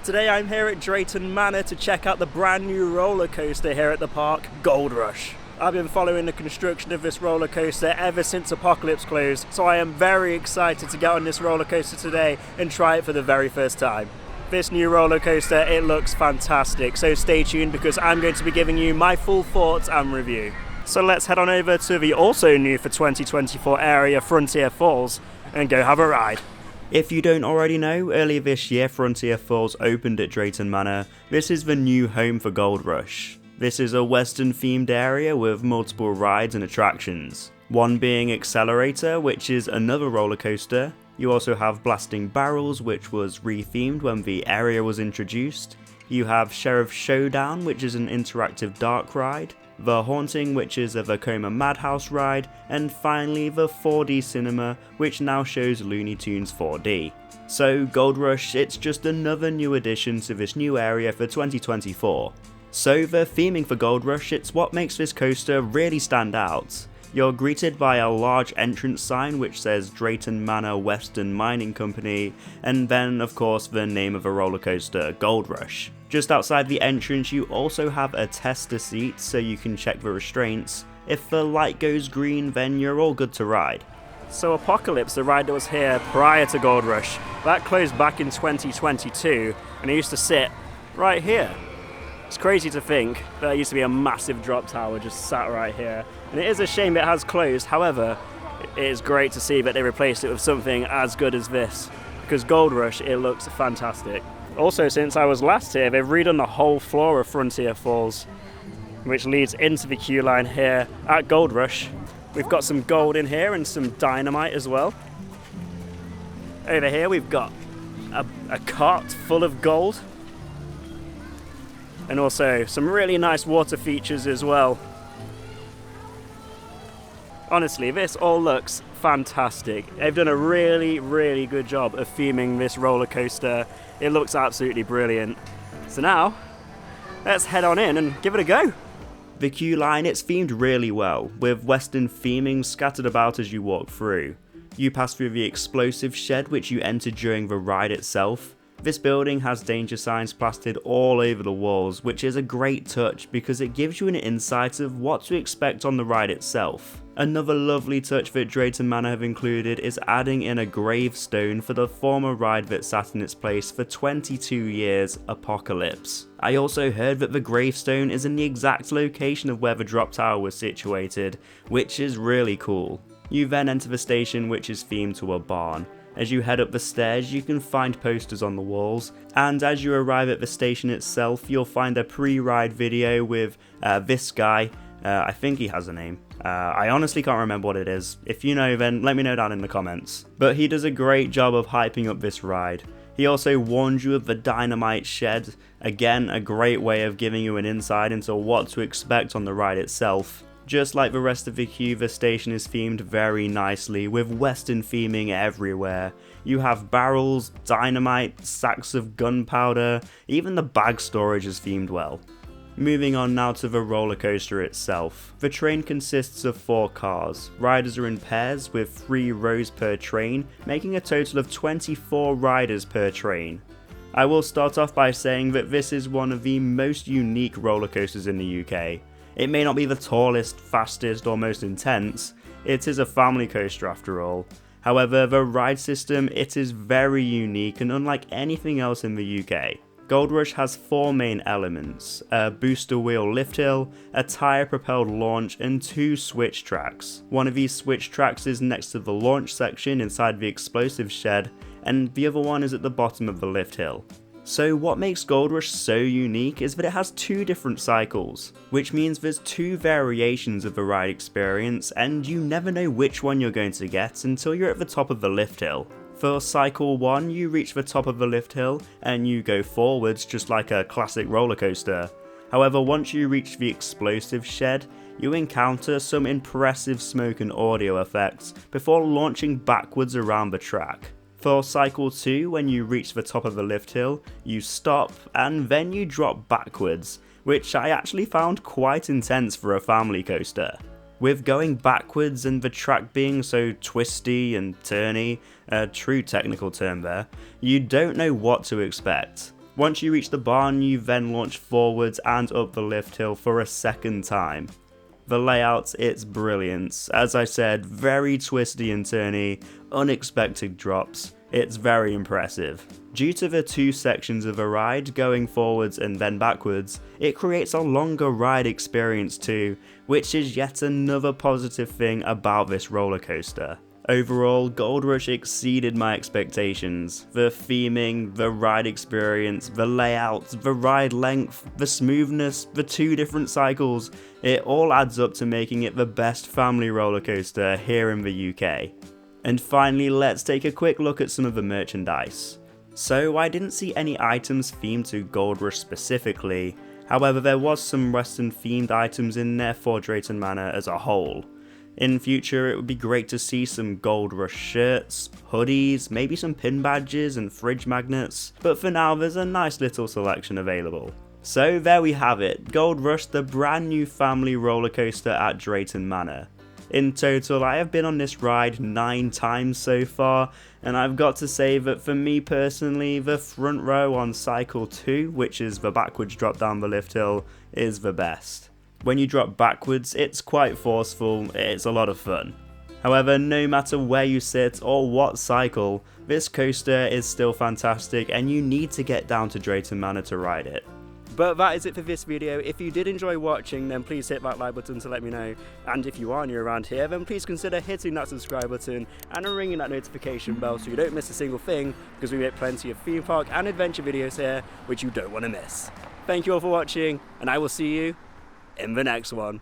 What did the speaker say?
Today I'm here at Drayton Manor to check out the brand new roller coaster here at the park, Gold Rush. I've been following the construction of this roller coaster ever since Apocalypse closed, so I am very excited to get on this roller coaster today and try it for the very first time. This new roller coaster, it looks fantastic, so stay tuned because I'm going to be giving you my full thoughts and review. So let's head on over to the also new for 2024 area, Frontier Falls, and go have a ride. If you don't already know, earlier this year Frontier Falls opened at Drayton Manor. This is the new home for Gold Rush. This is a western themed area with multiple rides and attractions. One being Accelerator, which is another roller coaster. You also have Blasting Barrels, which was rethemed when the area was introduced. You have Sheriff Showdown, which is an interactive dark ride. The Haunting, which is a Vekoma Madhouse ride, and finally the 4D Cinema, which now shows Looney Tunes 4D. So Gold Rush, it's just another new addition to this new area for 2024. So the theming for Gold Rush, it's what makes this coaster really stand out. You're greeted by a large entrance sign which says Drayton Manor Western Mining Company, and then of course the name of the roller coaster, Gold Rush. Just outside the entrance you also have a tester seat so you can check the restraints. If the light goes green then you're all good to ride. So Apocalypse, the ride that was here prior to Gold Rush, that closed back in 2022 and it used to sit right here. It's crazy to think that there used to be a massive drop tower just sat right here, and it is a shame it has closed. However, it is great to see that they replaced it with something as good as this, because Gold Rush, it looks fantastic. Also, since I was last here, they've redone the whole floor of Frontier Falls, which leads into the queue line here at Gold Rush. We've got some gold in here and some dynamite as well. Over here we've got a cart full of gold. And also some really nice water features as well. Honestly, this all looks fantastic. They've done a really good job of theming this roller coaster. It looks absolutely brilliant. So now, let's head on in and give it a go. The queue line, it's themed really well, with western theming scattered about as you walk through. You pass through the explosive shed which you enter during the ride itself. This building has danger signs plastered all over the walls, which is a great touch because it gives you an insight of what to expect on the ride itself. Another lovely touch that Drayton Manor have included is adding in a gravestone for the former ride that sat in its place for 22 years, Apocalypse. I also heard that the gravestone is in the exact location of where the drop tower was situated, which is really cool. You then enter the station, which is themed to a barn. As you head up the stairs you can find posters on the walls, and as you arrive at the station itself you'll find a pre-ride video with this guy. I think he has a name. I honestly can't remember what it is. If you know then let me know down in the comments. But he does a great job of hyping up this ride. He also warns you of the dynamite shed, again a great way of giving you an insight into what to expect on the ride itself. Just like the rest of the queue, the station is themed very nicely, with western theming everywhere. You have barrels, dynamite, sacks of gunpowder, even the bag storage is themed well. Moving on now to the roller coaster itself. The train consists of 4 cars. Riders are in pairs with 3 rows per train, making a total of 24 riders per train. I will start off by saying that this is one of the most unique roller coasters in the UK. It may not be the tallest, fastest or most intense, it is a family coaster after all. However, the ride system, it is very unique and unlike anything else in the UK. Gold Rush has 4 main elements, a booster wheel lift hill, a tyre propelled launch and 2 switch tracks. One of these switch tracks is next to the launch section inside the explosive shed, and the other one is at the bottom of the lift hill. So what makes Gold Rush so unique is that it has 2 different cycles, which means there's 2 variations of the ride experience and you never know which one you're going to get until you're at the top of the lift hill. For cycle 1 you reach the top of the lift hill and you go forwards just like a classic roller coaster. However, once you reach the explosive shed, you encounter some impressive smoke and audio effects before launching backwards around the track. For cycle 2, when you reach the top of the lift hill, you stop and then you drop backwards, which I actually found quite intense for a family coaster. With going backwards and the track being so twisty and turny, a true technical term there, you don't know what to expect. Once you reach the barn, you then launch forwards and up the lift hill for a second time. The layout, it's brilliant. As I said, very twisty and turny, unexpected drops. It's very impressive. Due to the two sections of a ride, going forwards and then backwards, it creates a longer ride experience too, which is yet another positive thing about this roller coaster. Overall, Gold Rush exceeded my expectations. The theming, the ride experience, the layout, the ride length, the smoothness, the two different cycles, it all adds up to making it the best family roller coaster here in the UK. And finally, let's take a quick look at some of the merchandise. So I didn't see any items themed to Gold Rush specifically, however there was some Western themed items in there for Drayton Manor as a whole. In future it would be great to see some Gold Rush shirts, hoodies, maybe some pin badges and fridge magnets, but for now there's a nice little selection available. So there we have it, Gold Rush, the brand new family roller coaster at Drayton Manor. In total, I have been on this ride 9 times so far, and I've got to say that for me personally, the front row on cycle 2, which is the backwards drop down the lift hill, is the best. When you drop backwards, it's quite forceful, it's a lot of fun. However, no matter where you sit or what cycle, this coaster is still fantastic and you need to get down to Drayton Manor to ride it. But that is it for this video. If you did enjoy watching, then please hit that like button to let me know. And if you are new around here, then please consider hitting that subscribe button and ringing that notification bell so you don't miss a single thing, because we make plenty of theme park and adventure videos here, which you don't want to miss. Thank you all for watching, and I will see you in the next one.